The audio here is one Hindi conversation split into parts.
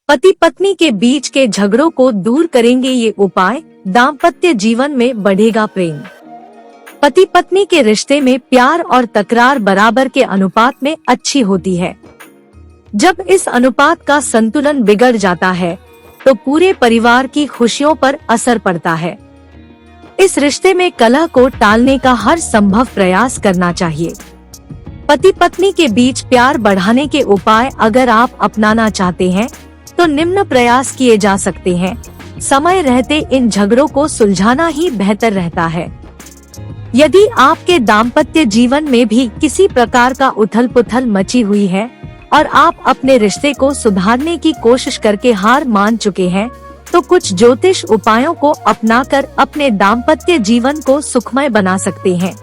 पति पत्नी के बीच के झगड़ों को दूर करेंगे ये उपाय, दाम्पत्य जीवन में बढ़ेगा प्रेम। पति पत्नी के रिश्ते में प्यार और तकरार बराबर के अनुपात में अच्छी होती है। जब इस अनुपात का संतुलन बिगड़ जाता है तो पूरे परिवार की खुशियों पर असर पड़ता है। इस रिश्ते में कलह को टालने का हर संभव प्रयास करना चाहिए। पति पत्नी के बीच प्यार बढ़ाने के उपाय अगर आप अपनाना चाहते हैं तो निम्न प्रयास किए जा सकते हैं। समय रहते इन झगड़ों को सुलझाना ही बेहतर रहता है। यदि आपके दाम्पत्य जीवन में भी किसी प्रकार का उथल पुथल मची हुई है और आप अपने रिश्ते को सुधारने की कोशिश करके हार मान चुके हैं, तो कुछ ज्योतिष उपायों को अपनाकर अपने दाम्पत्य जीवन को सुखमय बना सकते हैं।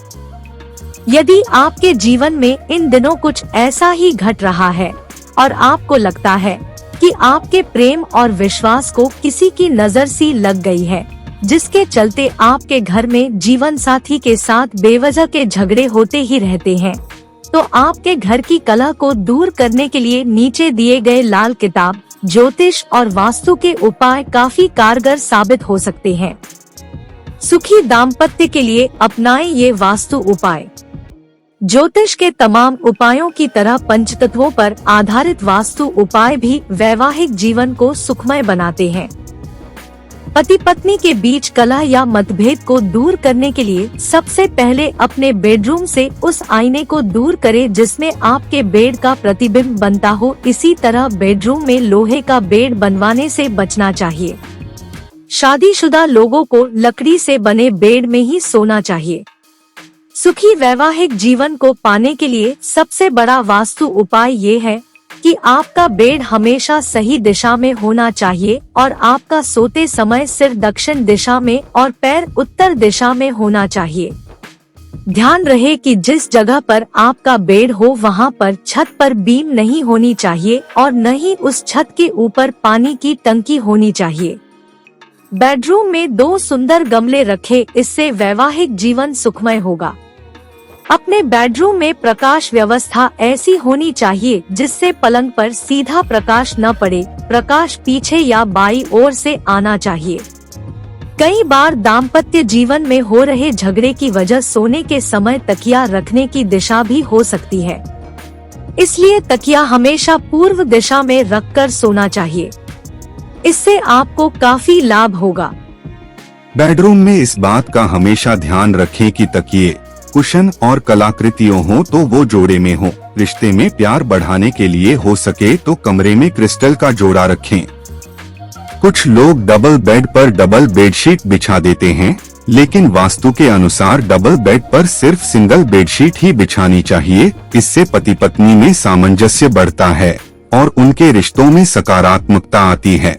यदि आपके जीवन में इन दिनों कुछ ऐसा ही घट रहा है और आपको लगता है कि आपके प्रेम और विश्वास को किसी की नजर सी लग गई है, जिसके चलते आपके घर में जीवन साथी के साथ बेवजह के झगड़े होते ही रहते हैं, तो आपके घर की कलह को दूर करने के लिए नीचे दिए गए लाल किताब, ज्योतिष और वास्तु के उपाय काफी कारगर साबित हो सकते हैं। सुखी दाम्पत्य के लिए अपनाएं ये वास्तु उपाय। ज्योतिष के तमाम उपायों की तरह पंचतत्वों पर आधारित वास्तु उपाय भी वैवाहिक जीवन को सुखमय बनाते हैं। पति पत्नी के बीच कलह या मतभेद को दूर करने के लिए सबसे पहले अपने बेडरूम से उस आईने को दूर करें जिसमें आपके बेड का प्रतिबिंब बनता हो। इसी तरह बेडरूम में लोहे का बेड बनवाने से बचना चाहिए। शादीशुदा लोगों को लकड़ी से बने बेड में ही सोना चाहिए। सुखी वैवाहिक जीवन को पाने के लिए सबसे बड़ा वास्तु उपाय ये है कि आपका बेड हमेशा सही दिशा में होना चाहिए और आपका सोते समय सिर दक्षिण दिशा में और पैर उत्तर दिशा में होना चाहिए। ध्यान रहे कि जिस जगह पर आपका बेड हो वहां पर छत पर बीम नहीं होनी चाहिए और न ही उस छत के ऊपर पानी की टंकी होनी चाहिए। बेडरूम में 2 सुंदर गमले रखें, इससे वैवाहिक जीवन सुखमय होगा। अपने बेडरूम में प्रकाश व्यवस्था ऐसी होनी चाहिए जिससे पलंग पर सीधा प्रकाश न पड़े। प्रकाश पीछे या बाईं ओर से आना चाहिए। कई बार दाम्पत्य जीवन में हो रहे झगड़े की वजह सोने के समय तकिया रखने की दिशा भी हो सकती है, इसलिए तकिया हमेशा पूर्व दिशा में रखकर सोना चाहिए। इससे आपको काफी लाभ होगा। बेडरूम में इस बात का हमेशा ध्यान रखें कि तकिए, कुशन और कलाकृतियों हो तो वो जोड़े में हो। रिश्ते में प्यार बढ़ाने के लिए हो सके तो कमरे में क्रिस्टल का जोड़ा रखें। कुछ लोग डबल बेड पर डबल बेडशीट बिछा देते हैं, लेकिन वास्तु के अनुसार डबल बेड पर सिर्फ सिंगल बेडशीट ही बिछानी चाहिए। इससे पति पत्नी में सामंजस्य बढ़ता है और उनके रिश्तों में सकारात्मकता आती है।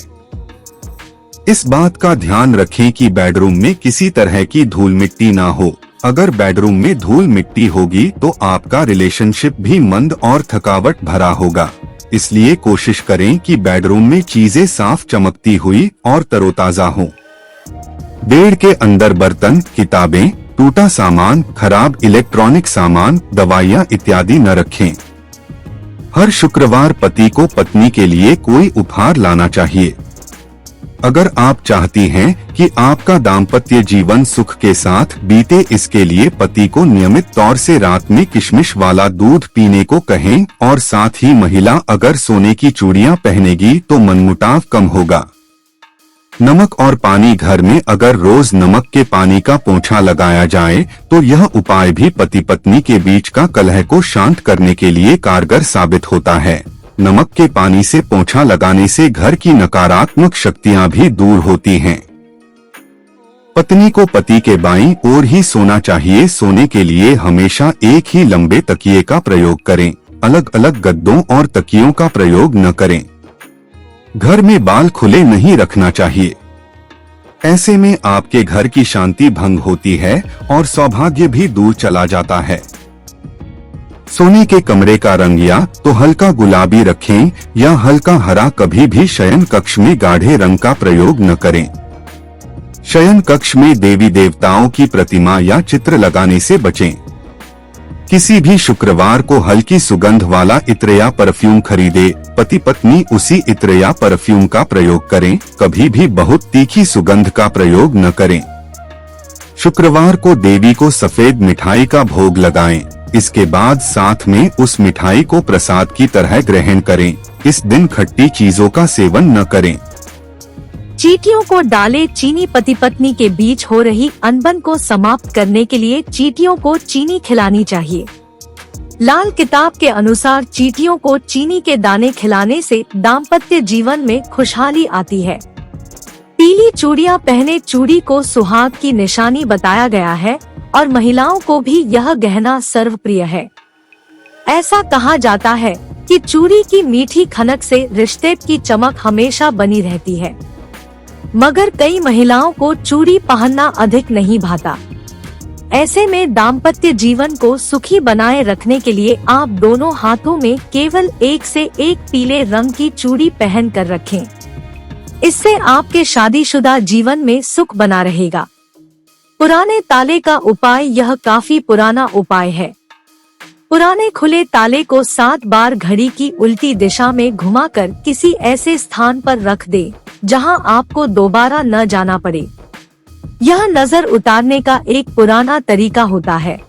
इस बात का ध्यान रखें कि बेडरूम में किसी तरह की धूल मिट्टी ना हो। अगर बेडरूम में धूल मिट्टी होगी तो आपका रिलेशनशिप भी मंद और थकावट भरा होगा। इसलिए कोशिश करें कि बेडरूम में चीजें साफ, चमकती हुई और तरोताजा हों। बेड के अंदर बर्तन, किताबें, टूटा सामान, खराब इलेक्ट्रॉनिक सामान, दवाइयाँ इत्यादि न रखें। हर शुक्रवार पति को पत्नी के लिए कोई उपहार लाना चाहिए। अगर आप चाहती हैं कि आपका दाम्पत्य जीवन सुख के साथ बीते, इसके लिए पति को नियमित तौर से रात में किशमिश वाला दूध पीने को कहें और साथ ही महिला अगर सोने की चूड़ियां पहनेगी तो मनमुटाव कम होगा। नमक और पानी, घर में अगर रोज नमक के पानी का पोंछा लगाया जाए तो यह उपाय भी पति पत्नी के बीच का कलह को शांत करने के लिए कारगर साबित होता है। नमक के पानी से पोंछा लगाने से घर की नकारात्मक शक्तियां भी दूर होती हैं। पत्नी को पति के बाईं ओर ही सोना चाहिए। सोने के लिए हमेशा एक ही लंबे तकिए का प्रयोग करें। अलग अलग गद्दों और तकियों का प्रयोग न करें। घर में बाल खुले नहीं रखना चाहिए। ऐसे में आपके घर की शांति भंग होती है और सौभाग्य भी दूर चला जाता है। सोने के कमरे का रंग या तो हल्का गुलाबी रखें या हल्का हरा। कभी भी शयन कक्ष में गाढ़े रंग का प्रयोग न करें। शयन कक्ष में देवी देवताओं की प्रतिमा या चित्र लगाने से बचें। किसी भी शुक्रवार को हल्की सुगंध वाला इत्र या परफ्यूम खरीदे। पति पत्नी उसी इत्र या परफ्यूम का प्रयोग करें, कभी भी बहुत तीखी सुगंध का प्रयोग न करें। शुक्रवार को देवी को सफेद मिठाई का भोग लगाएं। इसके बाद साथ में उस मिठाई को प्रसाद की तरह ग्रहण करें। इस दिन खट्टी चीजों का सेवन न करें। चींटियों को डाले चीनी। पति पत्नी के बीच हो रही अनबन को समाप्त करने के लिए चींटियों को चीनी खिलानी चाहिए। लाल किताब के अनुसार चींटियों को चीनी के दाने खिलाने से दाम्पत्य जीवन में खुशहाली आती है। पीली चूड़ियां पहने। चूड़ी को सुहाग की निशानी बताया गया है और महिलाओं को भी यह गहना सर्वप्रिय है। ऐसा कहा जाता है कि चूड़ी की मीठी खनक से रिश्ते की चमक हमेशा बनी रहती है, मगर कई महिलाओं को चूड़ी पहनना अधिक नहीं भाता। ऐसे में दाम्पत्य जीवन को सुखी बनाए रखने के लिए आप दोनों हाथों में केवल एक से एक पीले रंग की चूड़ी पहन कर रखें। इससे आपके शादीशुदा जीवन में सुख बना रहेगा। पुराने ताले का उपाय। यह काफी पुराना उपाय है। पुराने खुले ताले को 7 बार घड़ी की उल्टी दिशा में घुमाकर किसी ऐसे स्थान पर रख दे जहां आपको दोबारा न जाना पड़े। यह नजर उतारने का एक पुराना तरीका होता है।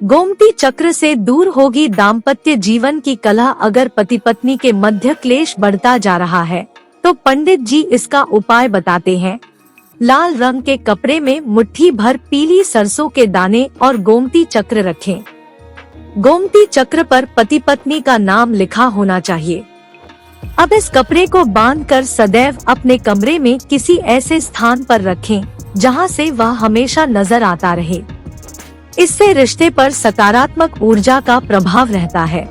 गोमती चक्र से दूर होगी दाम्पत्य जीवन की कलह। अगर पति पत्नी के मध्य क्लेश बढ़ता जा रहा है तो पंडित जी इसका उपाय बताते हैं। लाल रंग के कपड़े में मुट्ठी भर पीली सरसों के दाने और गोमती चक्र रखें। गोमती चक्र पर पति पत्नी का नाम लिखा होना चाहिए। अब इस कपड़े को बांधकर सदैव अपने कमरे में किसी ऐसे स्थान पर रखें जहां से वह हमेशा नजर आता रहे। इससे रिश्ते पर सकारात्मक ऊर्जा का प्रभाव रहता है।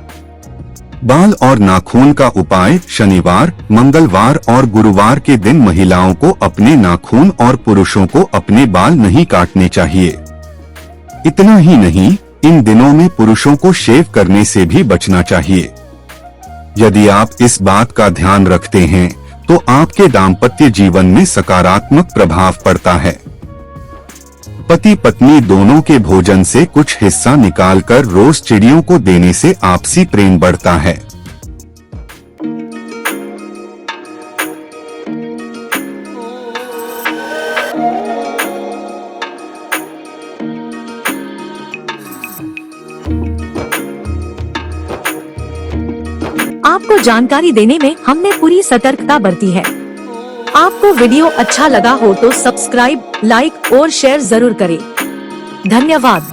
बाल और नाखून का उपाय। शनिवार, मंगलवार और गुरुवार के दिन महिलाओं को अपने नाखून और पुरुषों को अपने बाल नहीं काटने चाहिए। इतना ही नहीं, इन दिनों में पुरुषों को शेव करने से भी बचना चाहिए। यदि आप इस बात का ध्यान रखते हैं तो आपके दाम्पत्य जीवन में सकारात्मक प्रभाव पड़ता है। पति पत्नी दोनों के भोजन से कुछ हिस्सा निकालकर रोज चिड़ियों को देने से आपसी प्रेम बढ़ता है। आपको जानकारी देने में हमने पूरी सतर्कता बरती है। आपको वीडियो अच्छा लगा हो तो सब्सक्राइब, लाइक और शेयर जरूर करें। धन्यवाद।